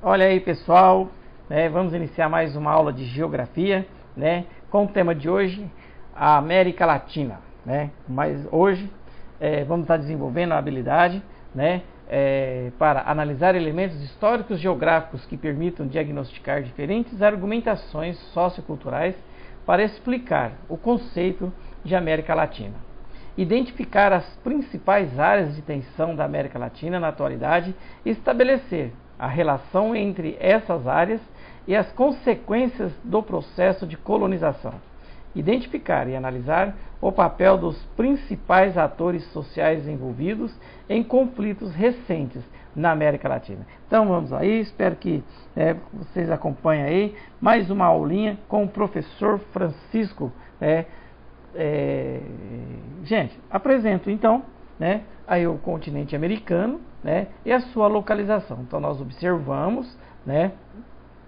Olha aí, pessoal, né, vamos iniciar mais uma aula de geografia, né, com o tema de hoje, a América Latina, né. Mas hoje vamos estar desenvolvendo a habilidade, né, para analisar elementos históricos geográficos que permitam diagnosticar diferentes argumentações socioculturais para explicar o conceito de América Latina. Identificar as principais áreas de tensão da América Latina na atualidade e estabelecer a relação entre essas áreas e as consequências do processo de colonização. Identificar e analisar o papel dos principais atores sociais envolvidos em conflitos recentes na América Latina. Então vamos aí, espero que vocês acompanhem aí mais uma aulinha com o professor Francisco. Gente, apresento então, né, aí o continente americano, né, e a sua localização. Então nós observamos, né,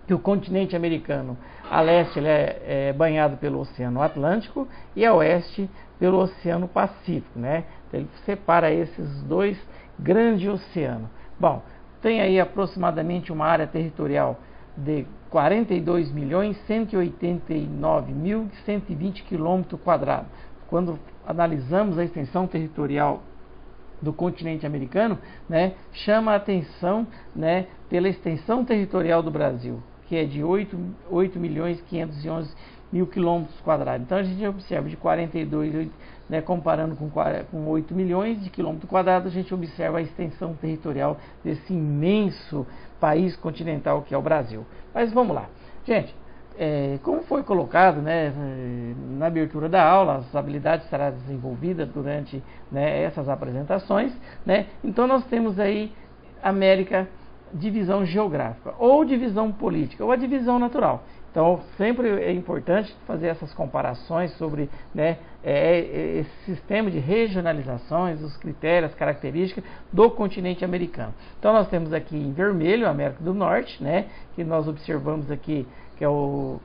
que o continente americano, a leste ele é banhado pelo Oceano Atlântico e a oeste pelo Oceano Pacífico, né? Então, ele separa esses dois grandes oceanos. Bom, tem aí aproximadamente uma área territorial de 42.189.120 km². Quando analisamos a extensão territorial do continente americano, né, chama a atenção, né, pela extensão territorial do Brasil, que é de 8.511.000 km². Então a gente observa de 42, né, comparando com 8 milhões de km², a gente observa a extensão territorial desse imenso país continental que é o Brasil. Mas vamos lá, gente. Como foi colocado, né, na abertura da aula, as habilidades serão desenvolvidas durante, né, essas apresentações, né? Então nós temos aí América, divisão geográfica, ou divisão política, ou a divisão natural. Então sempre é importante fazer essas comparações sobre, né, esse sistema de regionalizações, os critérios, as características do continente americano. Então nós temos aqui em vermelho a América do Norte, né, que nós observamos aqui que é os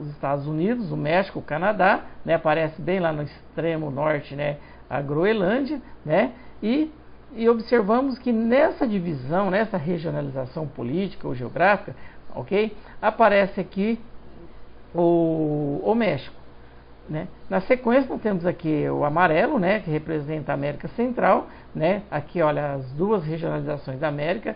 Estados Unidos, o México, o Canadá, né, aparece bem lá no extremo norte, né, a Groenlândia, né, e observamos que nessa divisão, nessa regionalização política ou geográfica, ok, aparece aqui o México, né. Na sequência nós temos aqui o amarelo, né, que representa a América Central, né, aqui olha as duas regionalizações da América,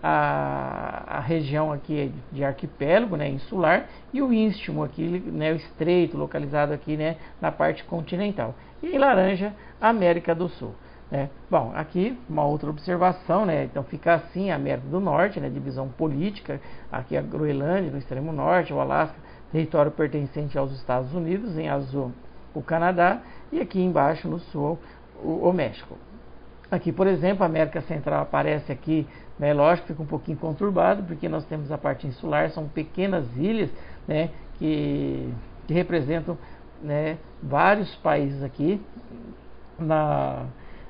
a região aqui de arquipélago, né, insular, e o istmo aqui, né, o estreito, localizado aqui, né, na parte continental. E em laranja, a América do Sul, né. Bom, aqui uma outra observação, né, então fica assim a América do Norte, né, divisão política, aqui a Groenlândia no extremo norte, o Alasca, território pertencente aos Estados Unidos, em azul o Canadá, e aqui embaixo no sul o México. Aqui, por exemplo, a América Central aparece aqui, né, lógico, fica um pouquinho conturbado, porque nós temos a parte insular, são pequenas ilhas, né, que representam, né, vários países aqui na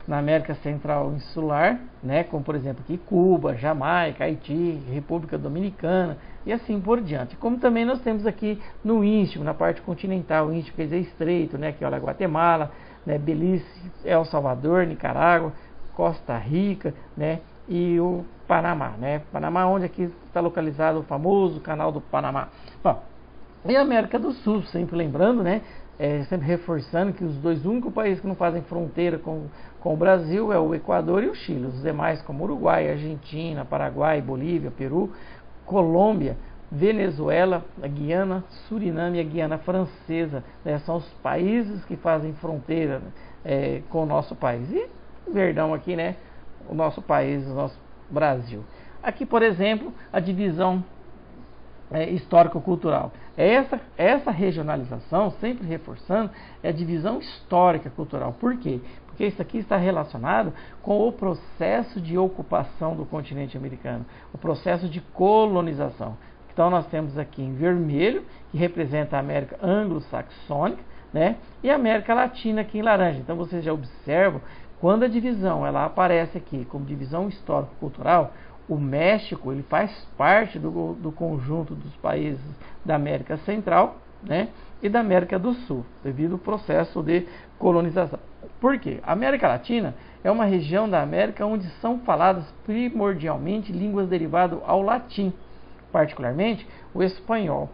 América Central insular, né, como por exemplo aqui Cuba, Jamaica, Haiti, República Dominicana e assim por diante. Como também nós temos aqui no Istmo, na parte continental, o Istmo quer dizer estreito, né, que olha Guatemala, né, Belize, El Salvador, Nicarágua, Costa Rica, né, e o Panamá, né, Panamá, onde aqui está localizado o famoso Canal do Panamá. Bom, e a América do Sul, sempre lembrando, né, sempre reforçando que os dois únicos países que não fazem fronteira com o Brasil é o Equador e o Chile. Os demais, como Uruguai, Argentina, Paraguai, Bolívia, Peru, Colômbia, Venezuela, a Guiana, Suriname e a Guiana Francesa, né, são os países que fazem fronteira com o nosso país. E verdão aqui, né, o nosso país, o nosso Brasil. Aqui, por exemplo, a divisão histórico-cultural. Essa regionalização, sempre reforçando, é a divisão histórica-cultural. Por quê? Porque isso aqui está relacionado com o processo de ocupação do continente americano, o processo de colonização. Então nós temos aqui em vermelho, que representa a América anglo-saxônica, né? E a América Latina aqui em laranja. Então vocês já observam, quando a divisão ela aparece aqui como divisão histórico-cultural, o México ele faz parte do conjunto dos países da América Central, né, e da América do Sul, devido ao processo de colonização. Por quê? A América Latina é uma região da América onde são faladas primordialmente línguas derivadas ao latim, particularmente o espanhol,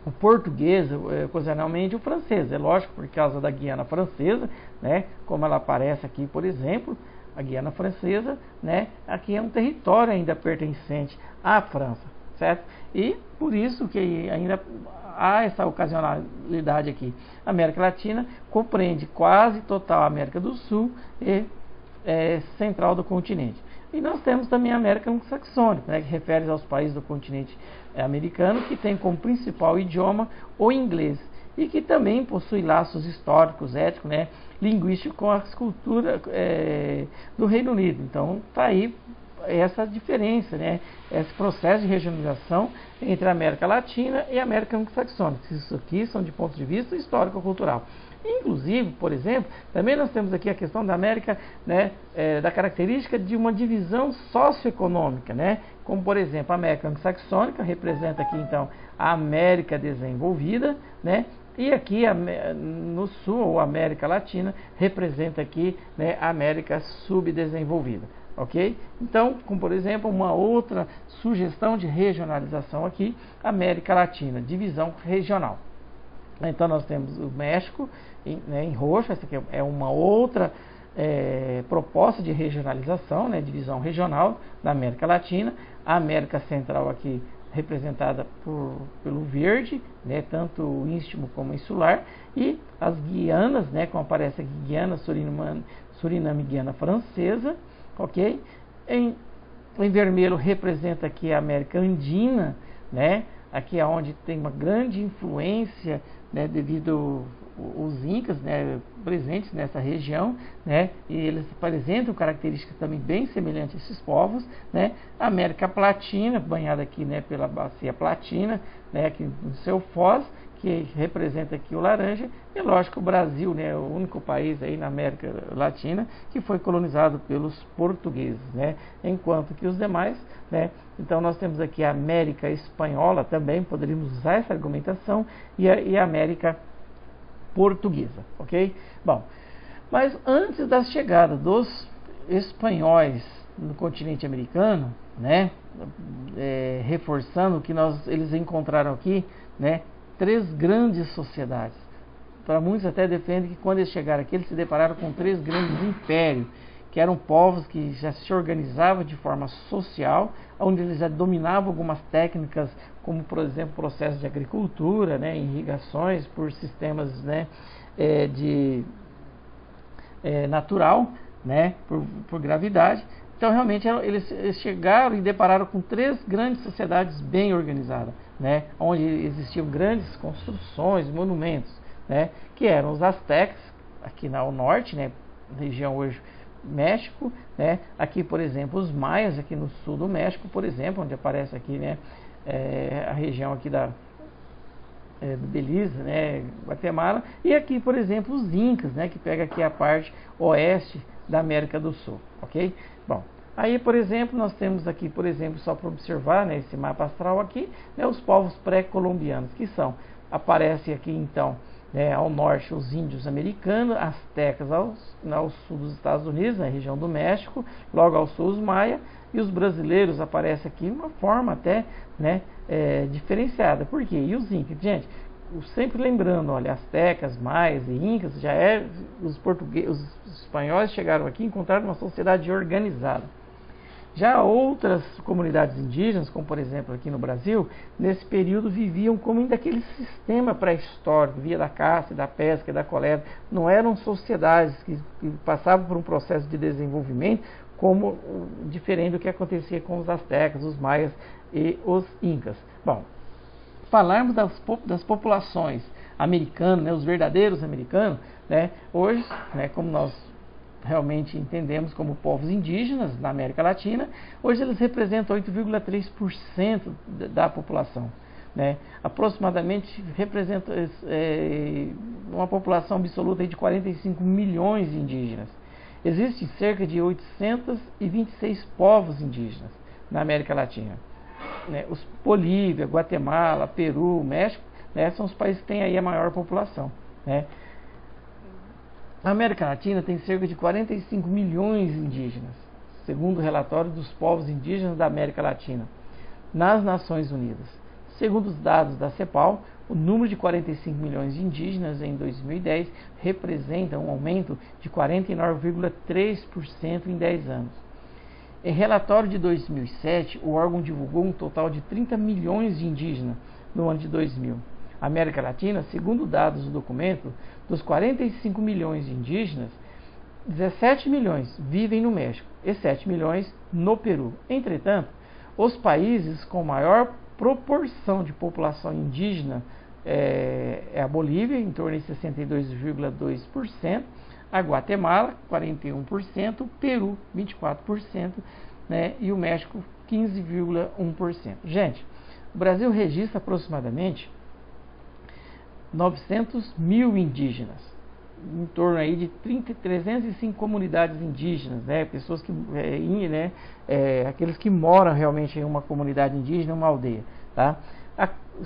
o português, ocasionalmente o francês, é lógico, por causa da Guiana Francesa, né, como ela aparece aqui, por exemplo, a Guiana Francesa, né, aqui é um território ainda pertencente à França, certo? E por isso que ainda há essa ocasionalidade aqui. A América Latina compreende quase total a América do Sul e central do continente. E nós temos também a América Anglo-Saxônica, né, que refere aos países do continente americano, que tem como principal idioma o inglês, e que também possui laços históricos, étnicos, né, linguísticos com a cultura do Reino Unido. Então, está aí essa diferença, né, esse processo de regionalização entre a América Latina e a América Anglo-Saxônica. Isso aqui são de ponto de vista histórico-cultural. Inclusive, por exemplo, também nós temos aqui a questão da América, né, da característica de uma divisão socioeconômica, né, como por exemplo a América Anglo-Saxônica representa aqui então a América desenvolvida, né, e aqui no Sul, ou América Latina, representa aqui, né, a América subdesenvolvida. Ok? Então, como por exemplo, uma outra sugestão de regionalização aqui, América Latina, divisão regional. Então nós temos o México em roxo, essa aqui é uma outra proposta de regionalização, né, divisão regional da América Latina. A América Central aqui representada pelo verde, né, tanto o istmo como o insular, e as Guianas, né, como aparece aqui, Guiana, Suriname e Guiana Francesa, ok? Em vermelho representa aqui a América Andina, né? Aqui é onde tem uma grande influência, né, devido os incas, né, presentes nessa região, né, e eles apresentam características também bem semelhantes a esses povos, né. A América Platina, banhada aqui, né, pela bacia Platina, né, aqui no seu Foz, que representa aqui o laranja, e lógico o Brasil, né, o único país aí na América Latina que foi colonizado pelos portugueses, né, enquanto que os demais, né, então nós temos aqui a América Espanhola também, poderíamos usar essa argumentação, e a América Portuguesa, ok? Bom, mas antes da chegada dos espanhóis no continente americano, né, reforçando que eles encontraram aqui, né, 3 grandes sociedades. Para muitos até defendem que quando eles chegaram aqui, eles se depararam com 3 grandes impérios, que eram povos que já se organizavam de forma social, onde eles já dominavam algumas técnicas, como por exemplo processo de agricultura, né, irrigações por sistemas, né, natural, né, por gravidade. Então realmente eles chegaram e depararam com 3 grandes sociedades bem organizadas, né, onde existiam grandes construções, monumentos, né, que eram os astecas, aqui ao norte, né, região hoje México, né, aqui por exemplo os maias, aqui no sul do México, por exemplo, onde aparece aqui, né, a região aqui do Belize, né, Guatemala, e aqui por exemplo os incas, né, que pega aqui a parte oeste da América do Sul, ok? Bom, aí por exemplo nós temos aqui, por exemplo, só para observar, né, esse mapa astral aqui, né, os povos pré-colombianos, que aparece aqui então, né, ao norte os índios americanos, astecas ao sul dos Estados Unidos, na região do México, logo ao sul os maia, e os brasileiros aparecem aqui de uma forma até, né, diferenciada. Por quê? E os incas? Gente, sempre lembrando, olha, astecas, maias e incas, os espanhóis chegaram aqui e encontraram uma sociedade organizada. Já outras comunidades indígenas, como por exemplo aqui no Brasil, nesse período viviam como ainda aquele sistema pré-histórico, via da caça, da pesca, da coleta. Não eram sociedades que passavam por um processo de desenvolvimento como diferente do que acontecia com os astecas, os maias e os incas. Bom, falarmos das populações americanas, né, os verdadeiros americanos, né, hoje, né, como nós realmente entendemos como povos indígenas na América Latina, hoje eles representam 8,3% da população, né? Aproximadamente representa uma população absoluta de 45 milhões de indígenas. Existem cerca de 826 povos indígenas na América Latina, né? Bolívia, Guatemala, Peru, México, né, são os países que têm aí a maior população, né? A América Latina tem cerca de 45 milhões de indígenas, segundo o relatório dos povos indígenas da América Latina, nas Nações Unidas. Segundo os dados da CEPAL, o número de 45 milhões de indígenas em 2010 representa um aumento de 49,3% em 10 anos. Em relatório de 2007, o órgão divulgou um total de 30 milhões de indígenas no ano de 2000. A América Latina, segundo dados do documento, dos 45 milhões de indígenas, 17 milhões vivem no México e 7 milhões no Peru. Entretanto, os países com maior proporção de população indígena é a Bolívia, em torno de 62,2%, a Guatemala, 41%, o Peru, 24%, né, e o México, 15,1%. Gente, o Brasil registra aproximadamente 900 mil indígenas, em torno aí de 305 comunidades indígenas, né, pessoas que, aqueles que moram realmente em uma comunidade indígena, uma aldeia, tá?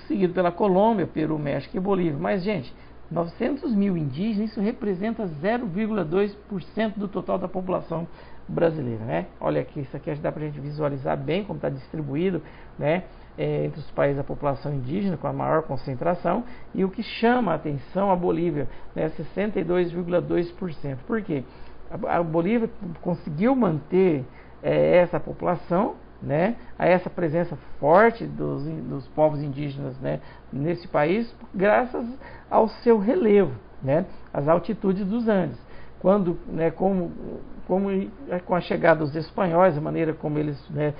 Seguido pela Colômbia, Peru, México e Bolívia. Mas, gente, 900 mil indígenas, isso representa 0,2% do total da população brasileira, né? Olha aqui, isso aqui dá para a gente visualizar bem como está distribuído, né, entre os países da população indígena, com a maior concentração, e o que chama a atenção a Bolívia, né, 62,2%. Por quê? A Bolívia conseguiu manter essa população, né, a essa presença forte dos povos indígenas, né, nesse país, graças ao seu relevo, né, as altitudes dos Andes. Quando, né, com a chegada dos espanhóis, a maneira como eles, né,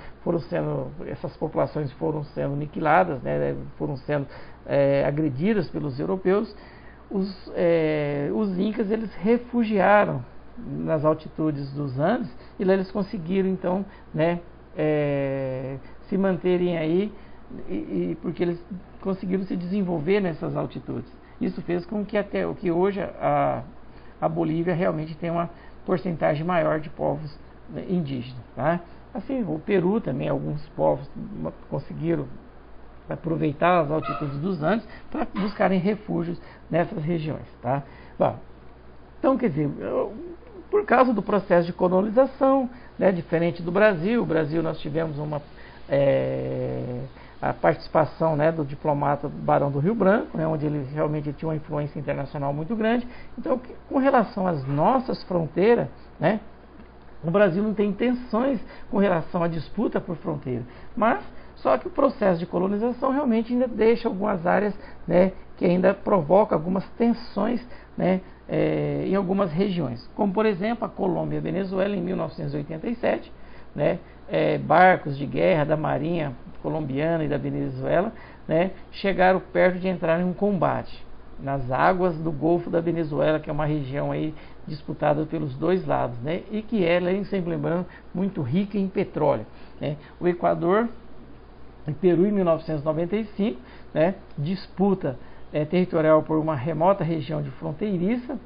essas populações foram sendo aniquiladas, né, foram sendo agredidas pelos europeus, os incas eles refugiaram nas altitudes dos Andes, e lá eles conseguiram então, né, se manterem aí, porque eles conseguiram se desenvolver nessas altitudes. Isso fez com que hoje a Bolívia realmente tenha uma porcentagem maior de povos, né, indígenas, tá? Assim, o Peru também, alguns povos conseguiram aproveitar as altitudes dos Andes para buscarem refúgios nessas regiões, tá? Bom, então, quer dizer, por causa do processo de colonização, né, diferente do Brasil, nós tivemos a participação, né, do diplomata Barão do Rio Branco, né, onde ele realmente tinha uma influência internacional muito grande. Então, com relação às nossas fronteiras, né, o Brasil não tem intenções com relação à disputa por fronteira, mas só que o processo de colonização realmente ainda deixa algumas áreas, né, que ainda provoca algumas tensões, né, em algumas regiões, como por exemplo a Colômbia e a Venezuela em 1987, né, barcos de guerra da Marinha colombiana e da Venezuela, né, chegaram perto de entrar em um combate nas águas do Golfo da Venezuela, que é uma região aí disputada pelos dois lados, né, e que é, sempre lembrando, muito rica em petróleo, né. O Equador e Peru em 1995, né, disputa territorial por uma remota região de fronteiriça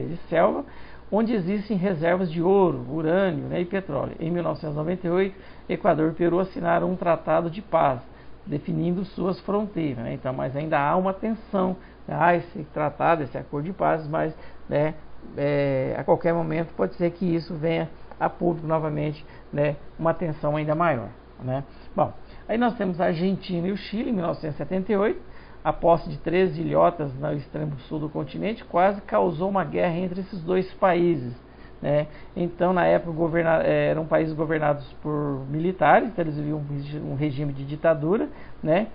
de selva, onde existem reservas de ouro, urânio, né, e petróleo. Em 1998, Equador e Peru assinaram um tratado de paz, definindo suas fronteiras, né? Então, mas ainda há uma tensão, né, esse tratado, esse acordo de paz, mas, né, a qualquer momento pode ser que isso venha a público novamente, né, uma tensão ainda maior, né? Bom, aí nós temos a Argentina e o Chile em 1978. A posse de 13 ilhotas no extremo sul do continente quase causou uma guerra entre esses dois países, né? Então, na época, eram países governados por militares, então eles viviam um regime de ditadura, né?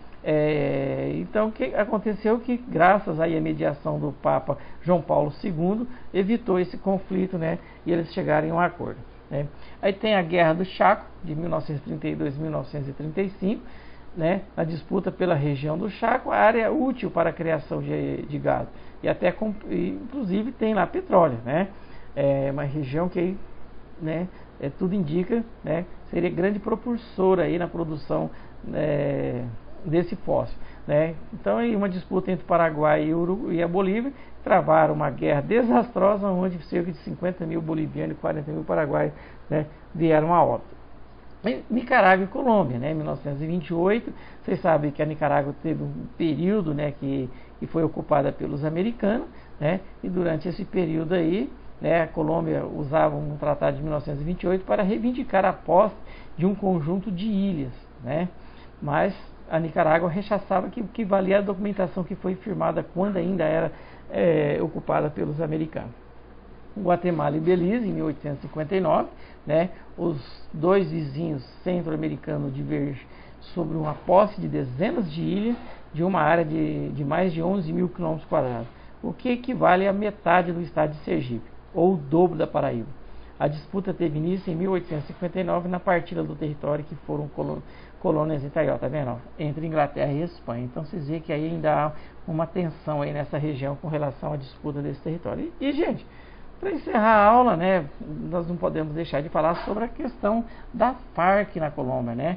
Então, o que aconteceu que, graças à mediação do Papa João Paulo II, evitou esse conflito, né? E eles chegaram em um acordo, né? Aí tem a Guerra do Chaco, de 1932 a 1935, né, a disputa pela região do Chaco, a área útil para a criação de gado, e até inclusive tem lá petróleo, né, uma região que, né, tudo indica, né, seria grande propulsora aí na produção desse fósforo, né. Então aí uma disputa entre o Paraguai e a Bolívia travaram uma guerra desastrosa, onde cerca de 50 mil bolivianos e 40 mil paraguaios, né, vieram a óbito. Nicarágua e Colômbia, né? Em 1928, vocês sabem que a Nicarágua teve um período, né, que foi ocupada pelos americanos, né? E durante esse período aí, né, a Colômbia usava um tratado de 1928 para reivindicar a posse de um conjunto de ilhas, né? Mas a Nicarágua rechaçava que valia a documentação que foi firmada quando ainda era ocupada pelos americanos. Guatemala e Belize, em 1859, né, os dois vizinhos centro-americanos divergem sobre uma posse de dezenas de ilhas de uma área de mais de 11 mil quilômetros quadrados, o que equivale a metade do estado de Sergipe, ou o dobro da Paraíba. A disputa teve início em 1859 na partilha do território que foram colônias interior, tá vendo? Entre Inglaterra e Espanha. Então vocês veem que aí ainda há uma tensão aí nessa região com relação à disputa desse território. E gente, para encerrar a aula, né, nós não podemos deixar de falar sobre a questão da Farc na Colômbia, né?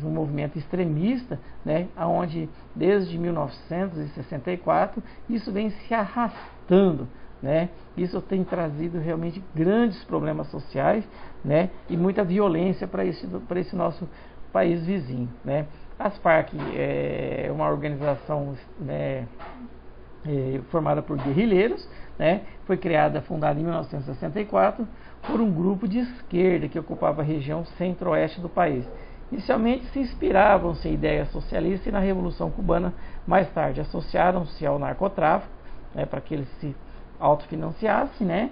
Um movimento extremista, né, onde desde 1964 isso vem se arrastando, né? Isso tem trazido realmente grandes problemas sociais, né, e muita violência para esse nosso país vizinho, né? As Farc é uma organização, né, formada por guerrilheiros, né? Foi fundada em 1964 por um grupo de esquerda que ocupava a região centro-oeste do país. Inicialmente se inspiravam-se em ideias socialistas e na Revolução Cubana. Mais tarde associaram-se ao narcotráfico, né, para que eles se autofinanciassem, né,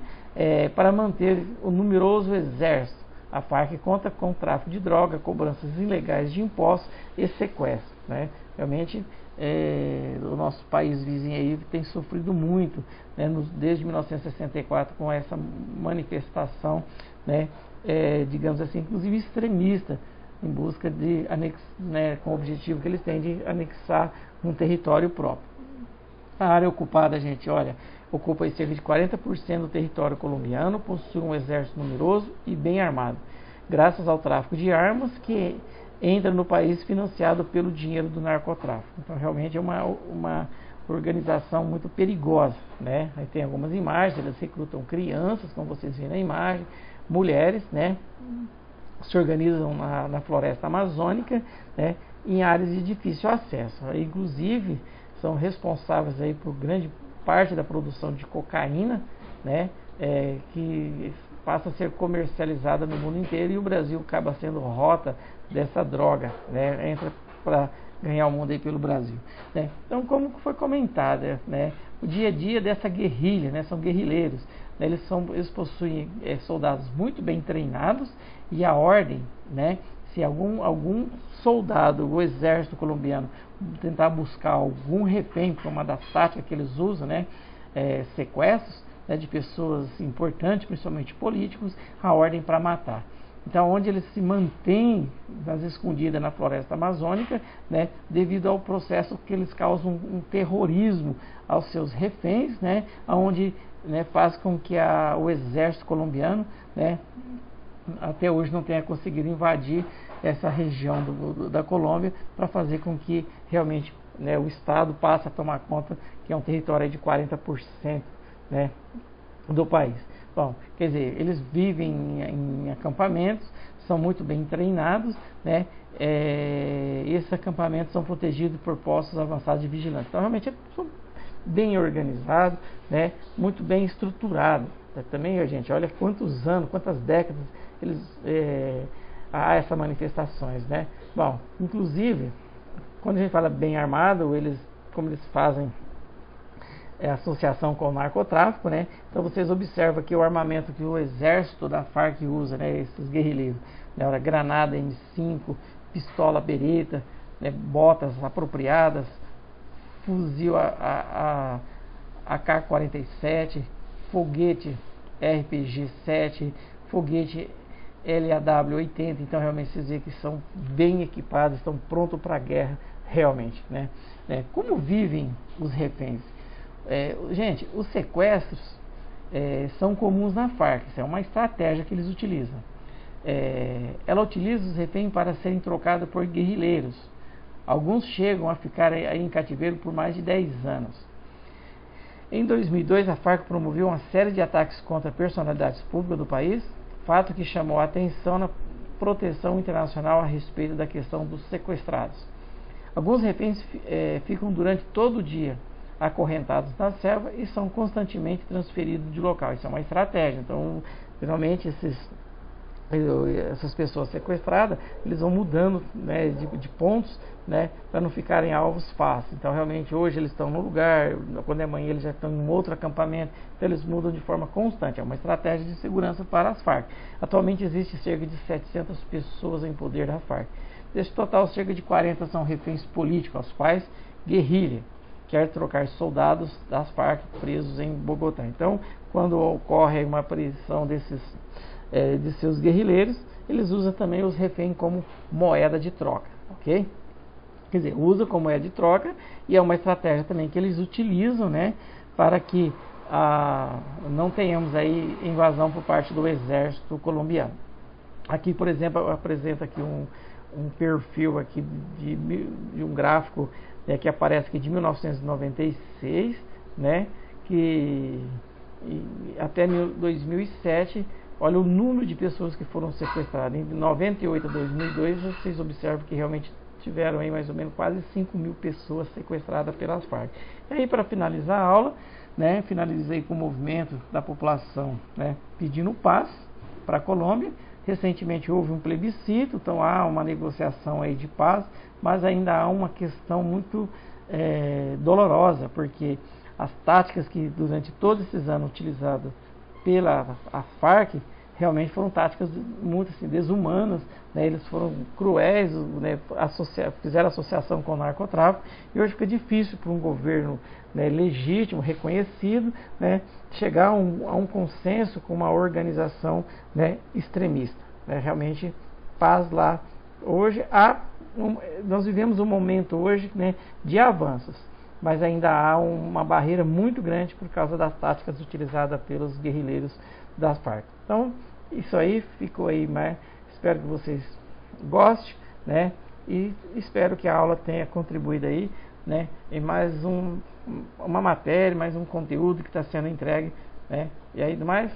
para manter o numeroso exército. A Farc conta com tráfico de droga, cobranças ilegais de impostos e sequestro, né? Realmente o nosso país vizinho aí tem sofrido muito, né, desde 1964 com essa manifestação, né, digamos assim, inclusive extremista, em busca de né, com o objetivo que eles têm de anexar um território próprio. A área ocupada, gente, olha, ocupa cerca de 40% do território colombiano, possui um exército numeroso e bem armado, graças ao tráfico de armas que entra no país financiado pelo dinheiro do narcotráfico. Então realmente é uma organização muito perigosa, né? Aí tem algumas imagens, eles recrutam crianças, como vocês veem na imagem, mulheres, né? Se organizam na floresta amazônica, né, em áreas de difícil acesso. Inclusive, são responsáveis aí por grande parte da produção de cocaína, né, que passa a ser comercializada no mundo inteiro, e o Brasil acaba sendo rota dessa droga, né, entra para ganhar o mundo aí pelo Brasil, né. Então, como foi comentado, né, o dia a dia dessa guerrilha, né, são guerrilheiros, né, eles possuem soldados muito bem treinados, e a ordem, né, se algum soldado, o exército colombiano, tentar buscar algum refém, porque é uma das táticas que eles usam, né, sequestros, né, de pessoas importantes, principalmente políticos, a ordem para matar. Então, onde eles se mantêm nas escondidas na floresta amazônica, né, devido ao processo que eles causam um terrorismo aos seus reféns, né, onde, né, faz com que o exército colombiano, né, até hoje não tenha conseguido invadir essa região da Colômbia, para fazer com que realmente, né, o Estado passe a tomar conta, que é um território de 40%, né, do país. Bom, quer dizer, eles vivem em acampamentos, são muito bem treinados, né, esses acampamentos são protegidos por postos avançados de vigilância. Então, realmente, são bem organizados, né, muito bem estruturados. Também, gente, olha quantos anos, quantas décadas há essas manifestações, né? Bom, inclusive, quando a gente fala bem armado, como eles fazem associação com o narcotráfico, né? Então vocês observam aqui o armamento que o exército da Farc usa, né? Esses guerrilheiros, né? Olha, granada M5, pistola Beretta, né? Botas apropriadas, fuzil AK-47, foguete RPG-7, foguete LAW-80. Então realmente vocês veem que são bem equipados, estão prontos para a guerra realmente, né? Como vivem os reféns? Gente, os sequestros são comuns na Farc, isso é uma estratégia que eles utilizam. Ela utiliza os reféns para serem trocados por guerrilheiros. Alguns chegam a ficar aí em cativeiro por mais de 10 anos. Em 2002, a Farc promoveu uma série de ataques contra personalidades públicas do país, fato que chamou a atenção na proteção internacional a respeito da questão dos sequestrados. Alguns reféns ficam durante todo o dia acorrentados na selva e são constantemente transferidos de local. Isso é uma estratégia. Então, geralmente essas pessoas sequestradas, eles vão mudando, né, de pontos, né, para não ficarem alvos fáceis. Então, realmente, hoje eles estão no lugar, quando é manhã eles já estão em um outro acampamento, então eles mudam de forma constante. É uma estratégia de segurança para as Farc. Atualmente existe cerca de 700 pessoas em poder da Farc. Desse total, cerca de 40 são reféns políticos, aos quais guerrilha quer trocar soldados das Farc presos em Bogotá. Então, quando ocorre uma prisão de seus guerrilheiros, eles usam também os reféns como moeda de troca, ok? Quer dizer, usa como moeda de troca, e é uma estratégia também que eles utilizam, né, para que não tenhamos aí invasão por parte do exército colombiano. Aqui, por exemplo, eu apresento aqui um perfil aqui de um gráfico, né, que aparece aqui de 1996, né, até 2007. Olha o número de pessoas que foram sequestradas. Em 98 a 2002, vocês observam que realmente tiveram aí mais ou menos quase 5.000 pessoas sequestradas pelas Farc. E aí, para finalizar a aula, né, finalizei com o movimento da população, né, pedindo paz para a Colômbia. Recentemente houve um plebiscito, então há uma negociação aí de paz, mas ainda há uma questão muito dolorosa, porque as táticas que durante todos esses anos utilizadas pela Farc realmente foram táticas muito assim, desumanas, né? Eles foram cruéis, né? Fizeram associação com o narcotráfico, e hoje fica difícil para um governo, né, legítimo, reconhecido, né, chegar a um consenso com uma organização, né, extremista, né? Realmente, paz lá. Hoje nós vivemos um momento hoje, né, de avanços, mas ainda há uma barreira muito grande por causa das táticas utilizadas pelos guerrilheiros das Farc. Então, isso aí ficou aí, né? Espero que vocês gostem, né? E espero que a aula tenha contribuído aí, né, em mais uma matéria, mais um conteúdo que está sendo entregue, né? E aí, do mais,